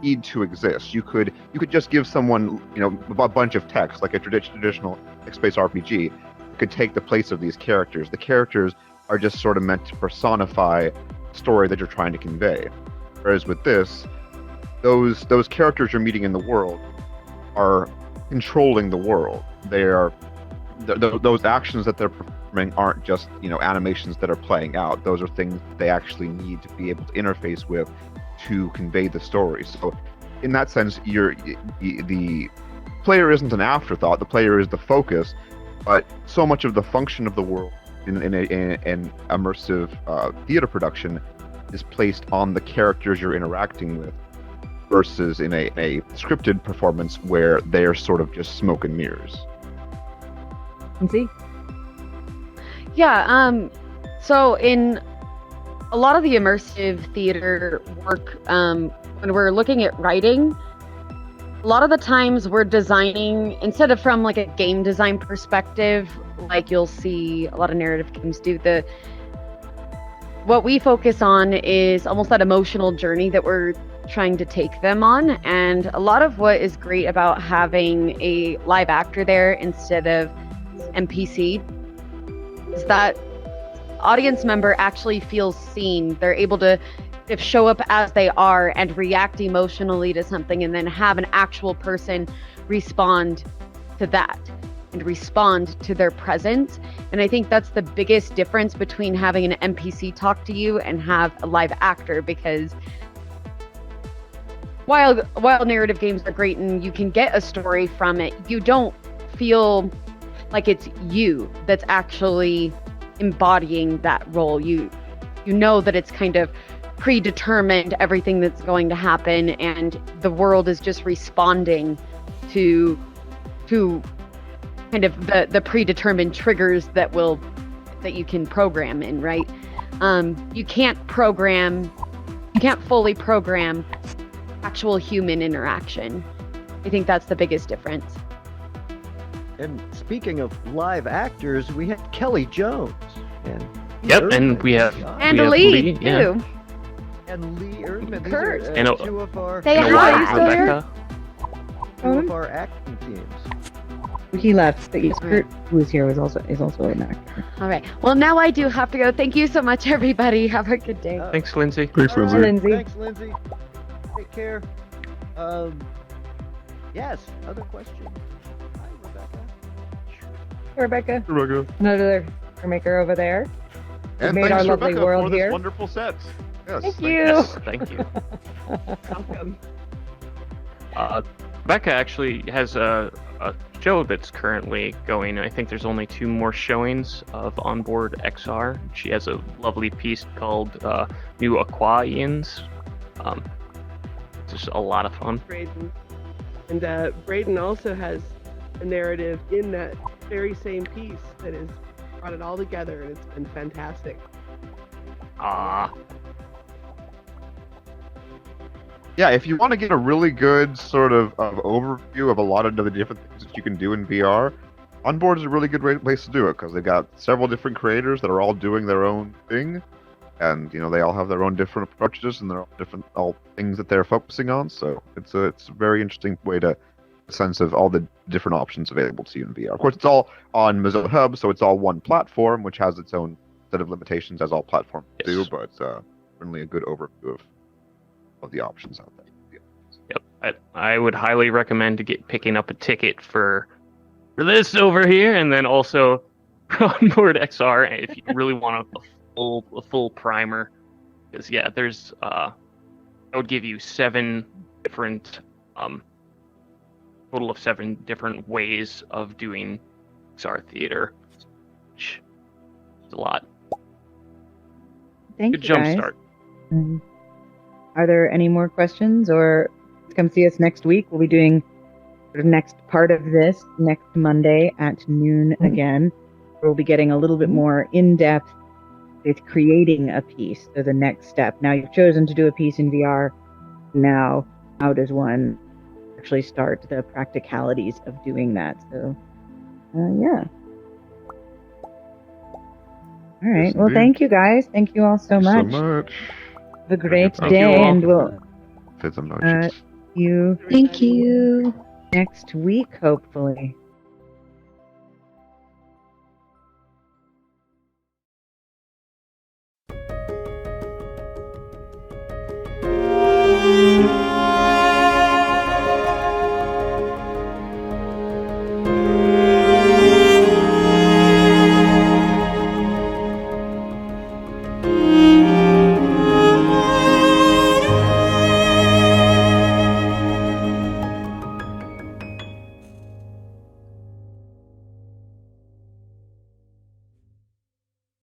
need to exist. You could just give someone, a bunch of text, like a traditional text-based RPG. You could take the place of these characters. The characters are just sort of meant to personify the story that you're trying to convey. Whereas with this, those characters you're meeting in the world are controlling the world. They are those actions that they're performing aren't just animations that are playing out. Those are things they actually need to be able to interface with to convey the story. So in that sense, the player isn't an afterthought. The player is the focus, but so much of the function of the world in an immersive theater production is placed on the characters you're interacting with, versus in a scripted performance where they're sort of just smoke and mirrors. See? Yeah, so in a lot of the immersive theater work, when we're looking at writing, a lot of the times we're designing, instead of from like a game design perspective, like you'll see a lot of narrative games do, what we focus on is almost that emotional journey that we're trying to take them on. And a lot of what is great about having a live actor there instead of NPC is that audience member actually feels seen. They're able to show up as they are and react emotionally to something, and then have an actual person respond to that and respond to their presence. And I think that's the biggest difference between having an NPC talk to you and have a live actor, because while narrative games are great and you can get a story from it, you don't feel like it's you that's actually embodying that role. You know that it's kind of predetermined, everything that's going to happen, and the world is just responding to kind of the predetermined triggers that you can program in, right? You can't fully program actual human interaction. I think that's the biggest difference. And speaking of live actors, we had Kelly Jones. And we have Lee, too. Yeah. And Lee Erdman. Kurt. These are two of our Say hi, you still here? two of our acting teams. He left, but yes, Kurt, who is here, is also an actor. All right. Well, now I do have to go. Thank you so much, everybody. Have a good day. Thanks, Lindsay. Thanks, All right, Lindsay. Thanks, Lindsay. Take care. Yes, other questions? Hi, Rebecca. Rebecca. Rebecca. Another maker over there. And made thanks, our lovely Rebecca, world for this here. wonderful set. Yes, Thank you. Yes, thank you. Welcome. Becca actually has a show that's currently going. I think there's only 2 more showings of Onboard XR. She has a lovely piece called New Aquaians. It's just a lot of fun. Braden. And Braden also has a narrative in that very same piece that has brought it all together, and it's been fantastic. Yeah, if you want to get a really good sort of overview of a lot of the different things that you can do in VR, Onboard is a really good place to do it because they've got several different creators that are all doing their own thing, and they all have their own different approaches and their own different things that they're focusing on. So it's a very interesting way to sense of all the different options available to you in VR. Of course, it's all on Mozilla Hub, so it's all one platform, which has its own set of limitations as all platforms do, but certainly a good overview of the options out there. Yep, I would highly recommend picking up a ticket for this over here, and then also Onboard XR if you really want a full primer. Because there's I would give you 7 different total of 7 different ways of doing XR theater. Which is a lot. Thank Good you, jump guys. start. Are there any more questions, or come see us next week? We'll be doing sort of next part of this next Monday at noon again. We'll be getting a little bit more in-depth with creating a piece. So the next step. Now you've chosen to do a piece in VR. Now, how does one actually start the practicalities of doing that? So, yeah. All right. Yes, Well, indeed. thank you guys. Thank you all so much. Have a great Thank day, you all. and we'll Fits emotions. see you Thank you. next week, hopefully.